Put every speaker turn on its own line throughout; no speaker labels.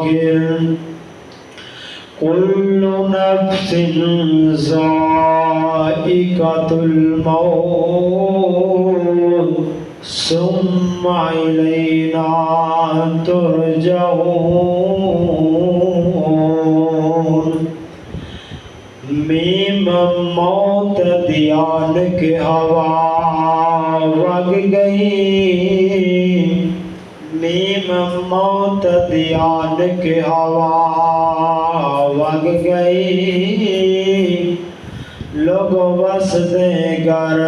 آخر كل نفس ذائقة الموت ثم إلينا ترجعون میم موت دیان کے ہوا وگ گئی میم موت دیان کے ہوا وگ گئی لوگ وسدے گر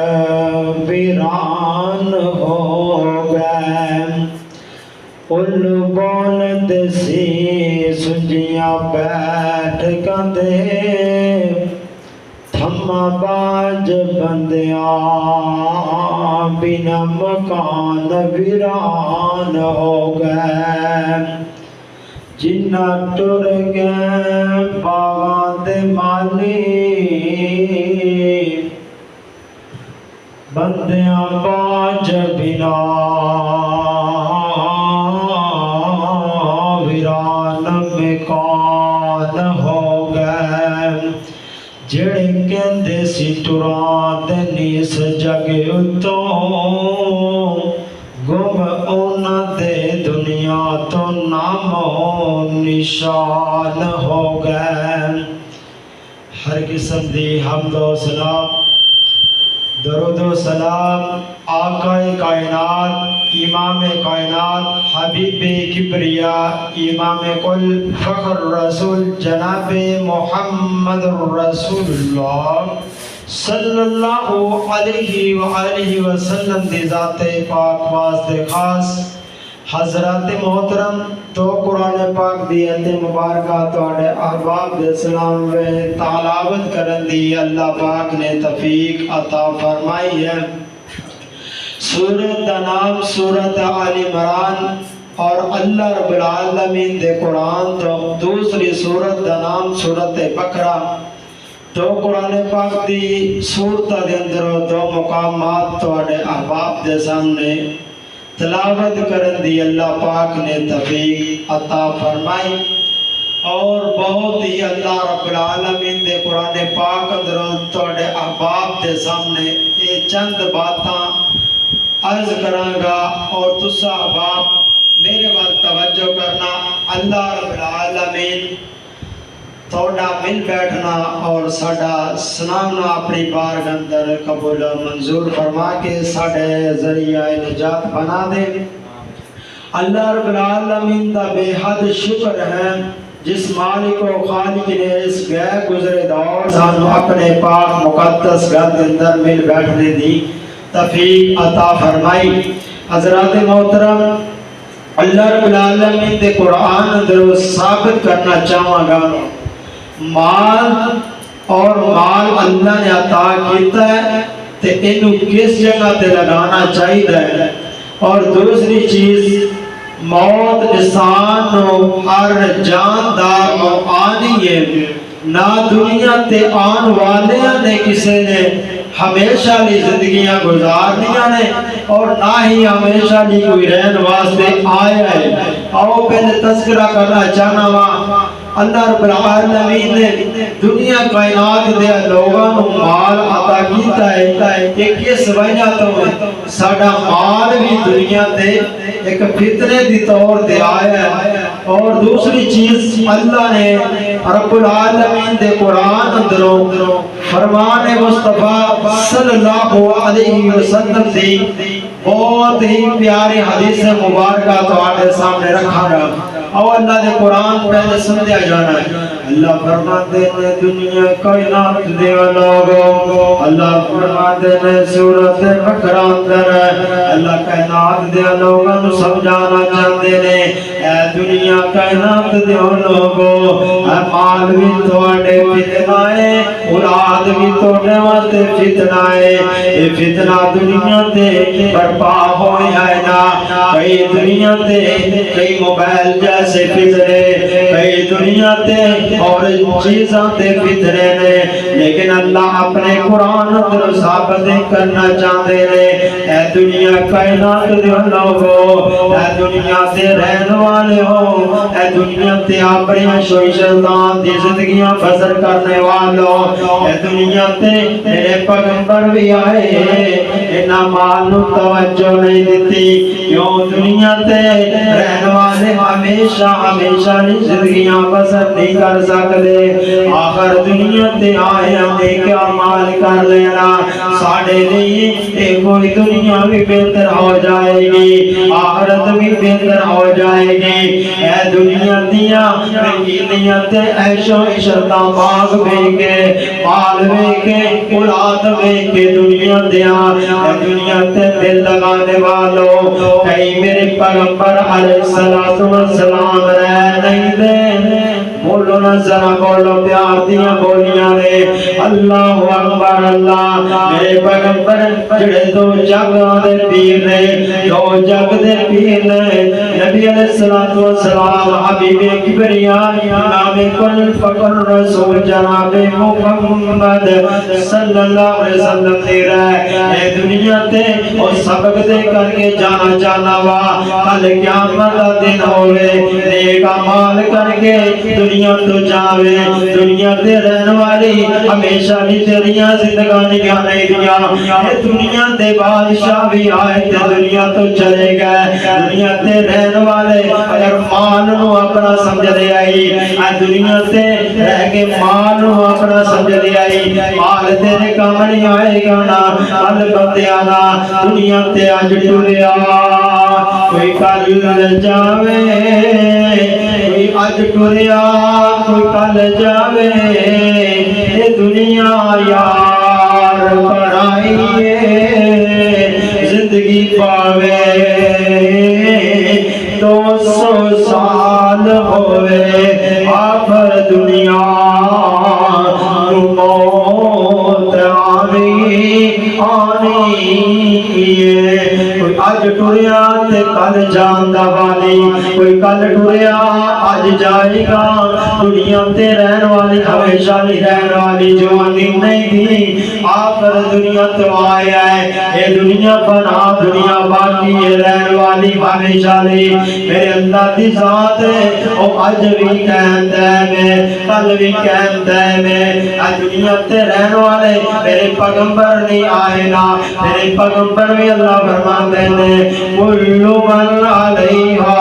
ویران ہو گئے ال بولد سی سجیاں بیٹھ کندے تھما باج بندیاں بنا مکان ویران ہو گئے جنہ ٹر گئے باغاں دے مالی بندیاں باج بنا ویران مکان ہو گئے جڑے کہندے سی ٹران دے نیس جگ اتوں گم اونا دے دنیا تو نام و نشان ہو گئے ہر قسم دی حمد و سلام درود و سلام آقا کائنات امام کائنات حبیب کبریا امام کل فخر رسول جناب محمد رسول اللہ صلی اللہ علیہ وآلہ وسلم دی ذات پاک واسطے خاص حضرات محترم تو قرآن پاک دی ایت مبارکہ توڑے احباب دے سلام و تعالیٰوت کرن دی اللہ پاک نے توفیق عطا فرمائی ہے سورت دا نام سورت آل عمران اور اللہ رب العالمین دے قرآن تو دوسری سورت دا نام سورت بقرہ تو قرآن پاک دی سورت دے اندر دو مقامات توڑے احباب دے سامنے تلاوت کرن دی اللہ پاک نے توفیق عطا فرمائی اور بہت ہی اللہ رب العالمین دے قرآن پاک اندر توڑے احباب دے سامنے یہ چند باتاں عرض کرانگا اور تسا احباب میرے وقت توجہ کرنا اللہ رب العالمین توڑا مل بیٹھنا اور ساڑا سنامنا اپنی بارگاہ اندر قبول منظور فرما کے ساڑے ذریعہ نجات بنا دے اللہ رب العالمین دا بے حد شکر ہے جس مالک و خالق نے اس گئے گزرے دور سانو اپنے پاک مقدس گھر کے اندر مل بیٹھنے دی توفیق عطا فرمائی حضرات محترم اللہ رب العالمین دے قرآن اندر ثابت کرنا چاہاں گا مال اور مال اللہ نے عطا کیتا ہے تے انہوں کس جگہ تے لگانا چاہیے ہے اور دوسری چیز موت انسان نو ہر جاندار نو آنی ہے نہ دنیا تے آن والے نے کسے نے ہمیشہ لی زندگیاں گزارنیاں نے اور نہ ہی ہمیشہ لی کوئی رہن واسطے آیا ہے آؤ پہلے تذکرہ کرنا چاہنا وہاں اللہ رب العالمین نے دنیا کائنات دے لوگاں نو مال عطا کیتا ہے کہ کس وجہ تو ساڑا مال بھی دنیا تے ایک فتنے دی طور دے آیا ہے اور دوسری چیز اللہ نے رب العالمین دے قرآن اندروں فرمان مصطفیٰ صلی اللہ علیہ وسلم دی بہت ہی پیاری حدیث مبارکہ تو آنے سامنے رکھا رہا اور اللہ دے قرآن پہلے سمجھا جانا ہے اللہ فرماتے ہیں دنیا کائنات دے لوگوں اللہ فرماتے ہیں سورت بقرہ اندر اللہ کائنات دے لوگوں نو سمجھانا چاہتے ہیں اے دنیا کائنات دے لوگوں اے مال بھی تواڈے فتنہ ہے اولاد بھی تواڈے واسطے فتنہ ہے اے فتنہ دنیا تے برپا ہویا ہے نا کئی دنیا تے کئی موبائل جیسے فتنے کئی دنیا تے اور چیزاں تے فتنے نے لیکن اللہ اپنے قرآن اندر ثابت کرنا چاہتے ہیں اے دنیا کائنات دے لوگو اے دنیا تے رہن والے ہو اے دنیا تے اپنی شیطان دی زندگیاں بسر کرنے والوں اے دنیا تے میرے پیغمبر بھی آئے انہاں مال نو توجہ نہیں دیتی کیوں دنیا تے رہن والے ہمیشہ ہمیشہ نہیں زندگیاں بسر نہیں کر سکتے آخر دنیا تے آئے ہمیں کیا مال کر لینا ساڑھے لیے ایک کوئی دنیا بھی بہتر ہو جائے گی آخرت بھی بہتر ہو جائے گی اے دنیا دیا رنگینیاں تے عیش و عشرتاں باغ بے کے مال بے کے اولاد بے کے دنیا دیا اے دنیا تے دل لگانے والوں کئی میرے پیغمبر علیہ السلام رہ نہیں دے بولو نا ذرا بولو پیار دیا بولیاں نے اللہ اکبر اللہ میرے پیغمبر جڑے دو جگ دے پیر نے دو جگ دے پیر نے نبی علیہ السلام حبیب کبریا نام کل فقر رسول جناب محمد صلی اللہ علیہ وسلم دے رہے اے دنیا تے اور سبق دے کر کے جانا جانا وا کل قیامت دا دن ہوئے نیک اعمال کر کے دنیا تو جاوے دنیا تے رہن والی ہمیشہ بھی تیریاں زندگانیاں نہیں دیا اے دنیا تے بادشاہ بھی آئے تے دنیا تو چلے گئے دنیا تے رہن والے اگر مال نو اپنا سمجھ لے آئی اے دنیا تے رہ کے مال نو اپنا سمجھ لے آئی مال تیرے کام نہیں آئے گا نا البتہ نا دنیا تے اج ٹریا کوئی کل جاوے کوئی اج ٹریا کوئی کل جاوے یہ دنیا یار پڑھائیے زندگی پاوے 200 سال ہوئے آخر دنیا موت آنی کوئی اج ٹریا تے کل جاندا والی کوئی کل ٹریا اج جائے گا دنیا تے رہن والی ہمیشہ نہیں رہن والی جوانی نہیں تھی آخر دنیا تو آیا ہے یہ دنیا بنا دنیا باقی ہے رہن والی ہمیشہ نہیں میرے اللہ دی ذات ہے او اج بھی کہندا ہے میں کل بھی کہندا ہے میں دنیا تے رہن والے میرے پیغمبر نہیں آئے نا میرے پیغمبر بھی اللہ فرماتے ہیں کل من علیہا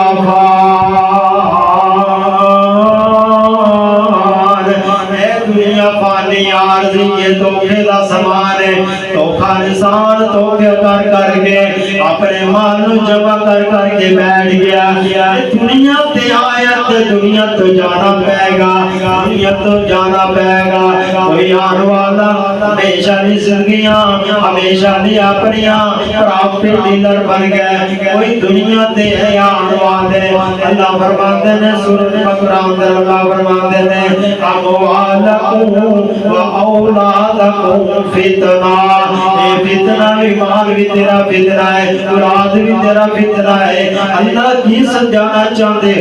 فان اے دنیا فانی عارضی یہ دھوکے دا سامان ہے دھوکا انسان دھوکے کر کے اپنے مال جمع کر کے بیٹھ گیا دنیا تے آیا تے دنیا تو جانا پائے گا دنیا تو جانا پائے گا کوئی آن والا ہمیشہ دی زندگیاں ہمیشہ دی اپنیاں پراپرٹی ڈیلر بن گئے کوئی دنیا تے ہے آن والے اللہ فرماتے ہیں سورۃ بقرہ اندر اللہ فرماتے ہیں اموالکم و اولادکم فتنہ اے فتنہ ایمان بھی تیرا فتنہ ہے اولاد بھی تیرا فتنہ ہے اللہ کی سمجھانا چاہتے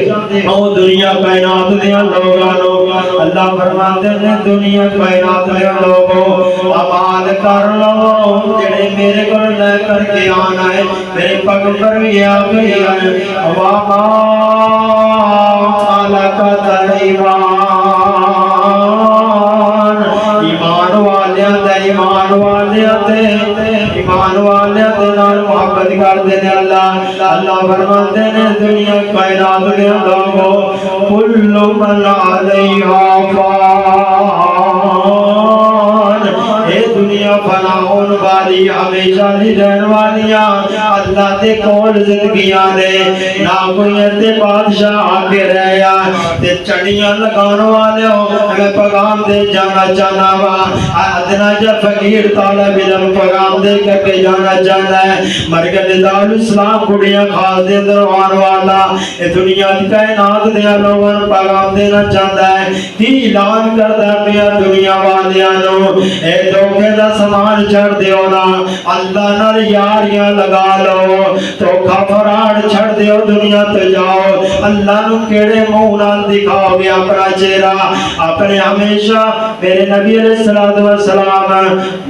او دنیا کائنات دیا لوگانو اللہ فرماتے ہیں دنیا کائنات دیا لوگو عمال کر لو جڑے میرے کو لے کر کے آنا ہے میرے پیغمبر بھی آگئی ہے وَمَا مَلَكَتْ ایمان والیاں تے نال محبت کر دے اللہ اللہ فرماتے ہیں دنیا کائنات دے لوگو کل من علیہا فان اے دنیا فنا ہون والی ہمیشہ نہیں رہن والیاں اللہ تے کول زندگیاں نے نہ کوئی تے بادشاہ آگے رہیا تے چڑیاں لگان والے ہو میں پیغام دے جانا چاہنا وا ادنا جا فقیر طالب علم پیغام دے کر کے جانا چاہنا ہے مرکز دار اسلام کڑیاں خاص دے دروان والا اے دنیا دی کائنات دے لوگوں پیغام دینا چاہتا ہے کی اعلان کردا پیا دنیا والیاں نو اے دھوکے دا سامان چھڑ دیو نا اللہ نال یاریاں لگا لو دھوکا فراڈ چھڑ دیو دنیا تے جاؤ اللہ نو کیڑے منہ نال دکھاؤ گے اپنا چہرہ اپنے ہمیشہ میرے نبی علیہ السلام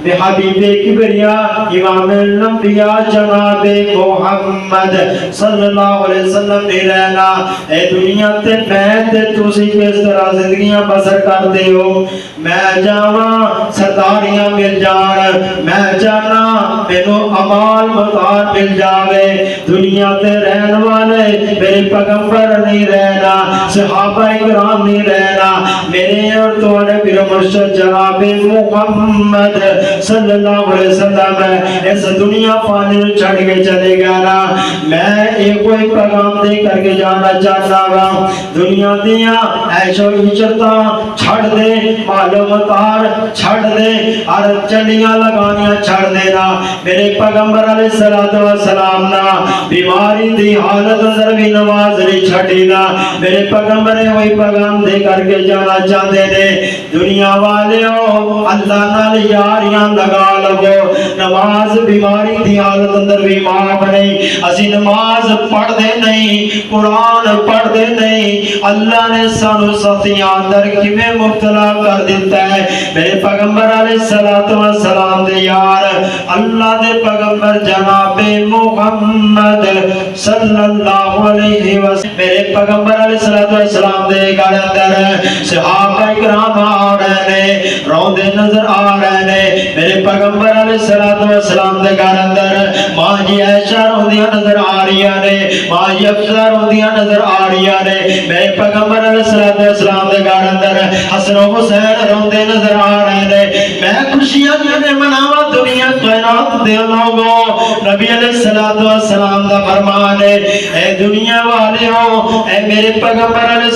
بے حبیب کبریا امام الانبیاء جناب محمد صلی اللہ علیہ وسلم نے رہنا اے دنیا تے میں تے تسی کس طرح زندگیاں بسر کرتے ہو میں جاواں ستاریاں مل جان میں جانا مینو امال مطار مل جاوے دنیا تے رہن والے میرے پیغمبر نہیں رہنا صحابہ اکرام نہیں رہنا میرے اور تمہارے پیر مرشد جناب محمد صلی اللہ علیہ وسلم اس دنیا فانی نو چھڑ کے چلے گا نا میں ایک کوئی پیغام دے کر کے جانا چاہتا ہوں دنیا دیا عیش و عشرتاں چھڑ دے معلومات چھڑ دے اور چنڈیاں لگانیاں چھڑ دینا میرے پیغمبر علیہ السلام نا بیماری دی حالت اندر بھی نماز نہیں چھڑی نا میرے پیغمبر نے وہی پیغام دے کر کے جانا چاہتے نے دنیا والے ہو اللہ نال یاریاں لگا لگو نماز بیماری دی حالت اندر بھی معاف نہیں اسی نماز پڑھ دے نہیں قرآن پڑھ دے نہیں اللہ نے سانو سختیاں اندر کیویں مبتلا کر دیتا ہے میرے پیغمبر علیہ السلام دے یار اللہ دے پیغمبر جناب محمد صلی اللہ علیہ وسلم میرے پیغمبر علیہ السلام دے گھر اندر صحابہ کرام آ رہے نے روندے نظر آ رہے نے میرے پیغمبر علیہ السلام دے گھر اندر ماں جی عائشہ روندیاں نظر آ رہی نے ماں جی افسا روندیاں نظر آ رہی نے میرے پیغمبر علیہ السلام دے گھر اندر حسن و حسین روندے نظر آ رہے نے میں خوشیاں جنے مناواں دنیا کائنات دے لوگوں نبی علیہ السلام دا فرمان ہے اے دنیا والے ہو اے میرے پیغمبر علیہ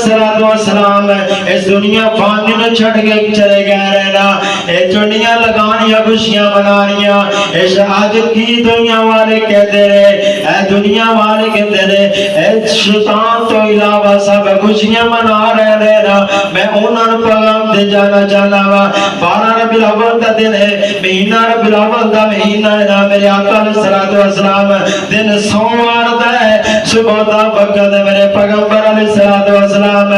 السلام اس دنیا فانی نو چھڑ کے چلے گئے رہنا اے چنڈیاں لگانیاں خوشیاں منانیاں اے آج کی دنیا والے کہتے رہے اے دنیا والے کہتے رہے اے شیطان تو علاوہ سب خوشیاں منا رہے رہنا میں انہوں پیغام دے جانا چاہنا وا 12 ربیع الاول دا دن ہے مہینہ ربیع الاول دا مہینہ ہے نا میرے آقا علیہ السلام دن سوموار دا ہے صبح دا وقت ہے میرے پیغمبر علیہ السلام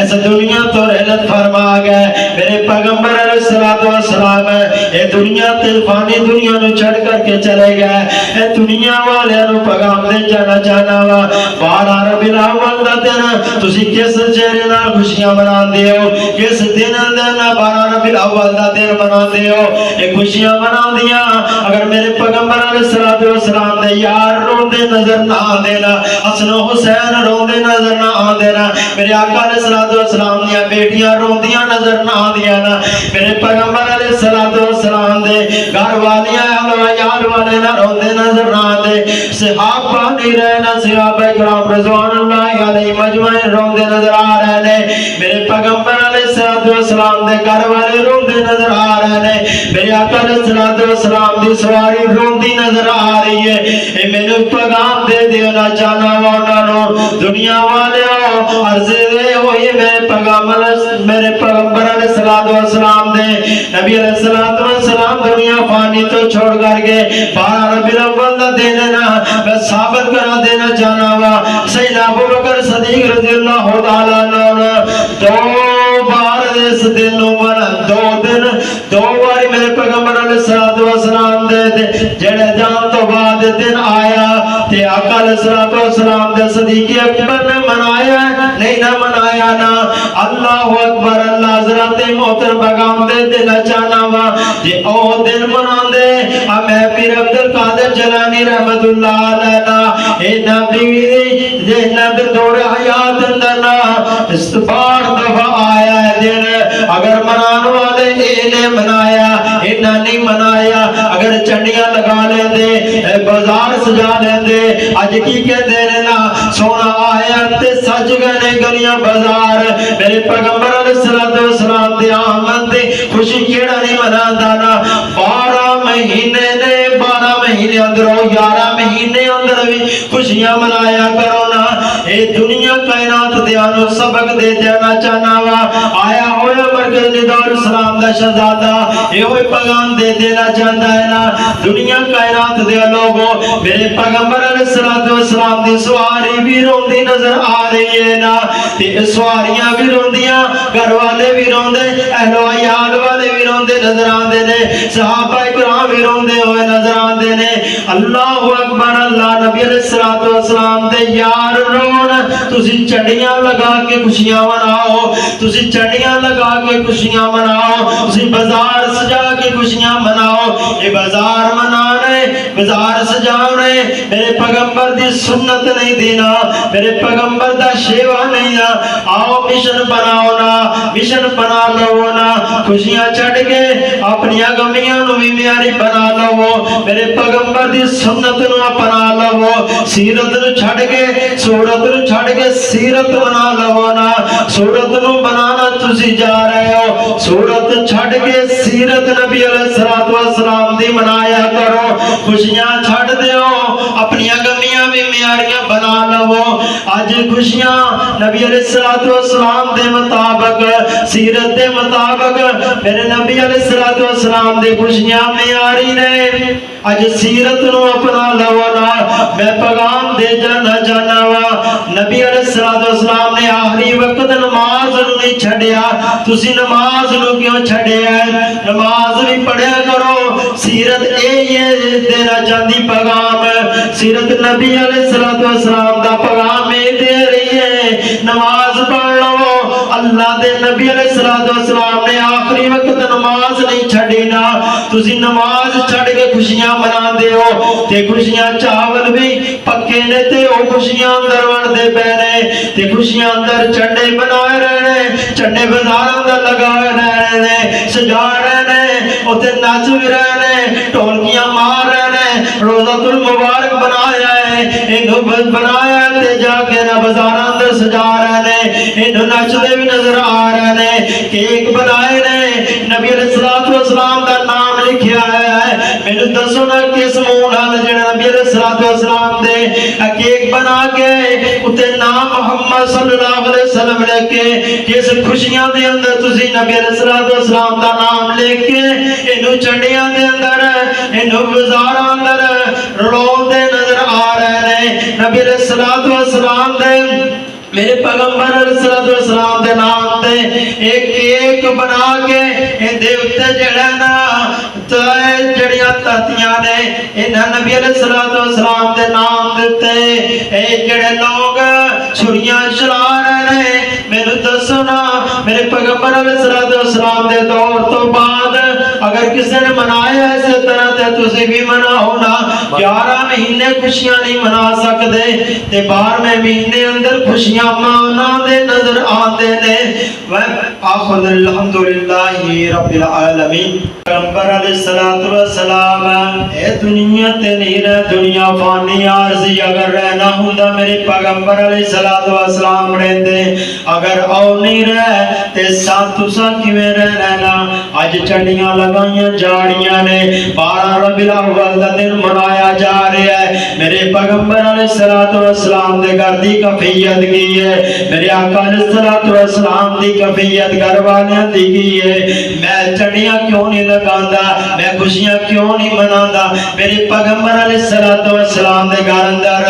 اس دنیا تو رحلت فرما گئے میرے پیغمبر علیہ السلام اے دنیا تے فانی دنیا نو چھڑ کر کے چلے گئے اے دنیا والے نو پیغام دے جانا چاہنا وا 12 ربیع الاول دا دن تسی کس چہرے نال خوشیاں مناندے ہو کس دن دا 12 ربیع الاول دا دن مناندے ہو اے خوشیاں مناندیاں اگر میرے پیغمبر علیہ السلام دے یار روندے نظر نہ آندینا حسن و حسین روندے نظر نہ آندینا میرے آقا علیہ السلام دیاں بیٹیاں روندیاں نظر نہ آندیاں میرے پیغمبر علیہ السلام دے گھر والیاں یار والے نہ روندے نظر نہ آندے صحابہ نہیں رہنا صحابہ کرام رضوان اللہ علیہ مجمعین روندے نظر آ رہے ہیں میرے پیغمبر علیہ السلام دے گھر والے روندے نظر آ رہے ہیں میرے آقا علیہ السلام دی سواری روندی نظر آ رہی ہے اے میرے پیغام دے دینا چاہنا وانا دنیا والے عرض دے ہوئی میرے پیغمبر علیہ السلام دے نبی علیہ السلام دنیا فانی تو چھوڑ کر کے 12 ربیع الاول دا دن نا میں ثابت کرا دینا چاہنا وا سیدنا ابوبکر صدیق رضی اللہ تعالیٰ عنہ 2 بار اس دن نو منا 2 دن 2 بار میرے پیغمبر علیہ السلام دے جڑے جان تو بعد دن آیا تے آقا علیہ السلام دے صدیق اکبر نے منایا نہیں نہ منایا نا اللہ اکبر اللہ حضرت محترم پیغام دے دینا چاہنا وا جے او دن منا دے میں پیر عبد القادر جیلانی رحمت اللہ علیہ اے نبی دے نبی دور حیات اندر نا استبار دفعہ آیا ہے دن اگر منان والے انہیں منایا انہیں نہیں منایا اگر چنڈیاں لگا لیں دے بازار سجا لیں دے آج کی کہتے رہنا سونا آیا تے سج گنے گلیاں بازار میرے پیغمبر علیہ السلام دے آمد دے خوشی کیڑا نہیں منا دانا 12 مہینے نے 12 مہینے اندر ہو 11 مہینے اندر بھی خوشیاں منایا کرو نا اے دنیا کائنات دیانو سبق دے دینا چاہنا وا آیا ہویا مرکز ندور اسلام دا شہزادہ اے ہوئے پیغام دے دینا چاہتا ہے نا دنیا کائنات دیا لوگو میرے پیغمبر علیہ السلام دی سواری بھی روندی نظر آ رہی ہے نا تے سواریاں بھی روندیاں گھر والے بھی روندے اہل و عیال والے بھی روندے نظر آندے نے صحابہ کرام بھی روندے ہوئے نظر آندے نے اللہ اکبر اللہ نبی علیہ السلام دے یار رون تسی چڑیاں لگا کے خوشیاں مناؤ تسی چڑیاں لگا کے خوشیاں مناؤ تسی بازار سجا کے خوشیاں مناؤ یہ بازار منانے بازار سجانے میرے پیغمبر دی سنت نہیں دینا میرے پیغمبر دا شیوہ نہیں نا آؤ مشن بناؤ نا مشن بنا لو نا خوشیاں چھڑ کے اپنی غمیاں نو بھی میاری بنا لو میرے پیغمبر دی سنت نو اپنا لو سیرت نو چھڑ کے صورت نو چھڑ کے سیرت بنا لو نا صورت نو بنانا تسی جا رہے ہو صورت چھڑ کے سیرت نبی علیہ السلام دی منایا کرو خوشیاں چھڑ دیو اپنی غمیاں بھی میاریاں بنا لو آج خوشیاں نبی علیہ السلام دے مطابق سیرت دے مطابق میرے نبی علیہ السلام دے خوشیاں میاری نے آج سیرت نو اپنا لو نا میں پیغام دے جانا وا نبی علیہ السلام نے آخری وقت نماز نو نہیں چھڑیا تسی نماز نو کیوں چھڑیا نماز بھی پڑھیا کرو سیرت یہ دینا چاہتی پیغام سیرت نبی علیہ السلام دا پیغام دے رہی ہے نماز پڑھ لو اللہ دے نبی علیہ السلام نے آخری وقت نماز نہیں چھڑی نا تسی نماز چھڑ کے خوشیاں منا دے ہو تے خوشیاں چاول بھی پکے نے تے او خوشیاں اندر وڑ دے پہنے تے خوشیاں اندر چنڈے بنائے رہنے چنڈے بازاراں دا لگائے رہنے سجا رہنے او تے ناچ بھی رہنے ٹولکیاں مار رہنے روزۃ المبارک بنایا ہے انہوں بنایا تے جا کے نا بازاراں اندر سجا رہنے انہوں ناچ دے بھی نظر آ رہنے کیک بنائے نے نبی علیہ السلام دا نام لکھیا ہے میں نے دسو نا کس منہ نال جڑا نبی علیہ السلام دے کیک بنا کے اتے نام محمد صلی اللہ علیہ وسلم لے کے کس خوشیاں دے اندر تسی نبی علیہ السلام دا نام لے کے انہوں چنڈیاں دے اندر انہوں بازاراں اندر رڑوں دے نظر آ رہے ہیں نبی علیہ السلام دے میرے پیغمبر علیہ السلام دے نام دے ایک کیک بنا کے ان دے اتے جڑا نا جڑیاں تحتیاں نے انہاں نبی علیہ السلام دے نام دیتے اے جڑے لوگ چھریاں چلا رہے ہیں میں دسو نا میرے پیغمبر علیہ السلام دے دور تو بعد اگر کسی نے منایا ایسے طرح تے تسی بھی مناؤ نا 11 مہینے خوشیاں نہیں منا سکتے تے 12 مہینے اندر خوشیاں مانا دے نظر آتے نے آخذ الحمدللہ رب العالمین پیغمبر علیہ السلام اے دنیا تے نہیں رہ دنیا فانی عارضی اگر رہنا ہوندہ میرے پیغمبر علیہ السلام رہندے اگر او نہیں رہ تے ساتھوسا کیویں رہنا آج چڑیاں لگائیاں جاڑیاں نے 12 ربیع الاول دا دن منایا جا رہا ہے میرے پیغمبر علیہ السلام دے گھر دی کفیت کی ہے میرے آقا علیہ السلام دی کفیت گھر والیاں دی کی ہے میں چڑیاں کیوں نہیں لگاندہ میں خوشیاں کیوں نہیں مناندہ میرے پیغمبر علیہ السلام دے گھر اندر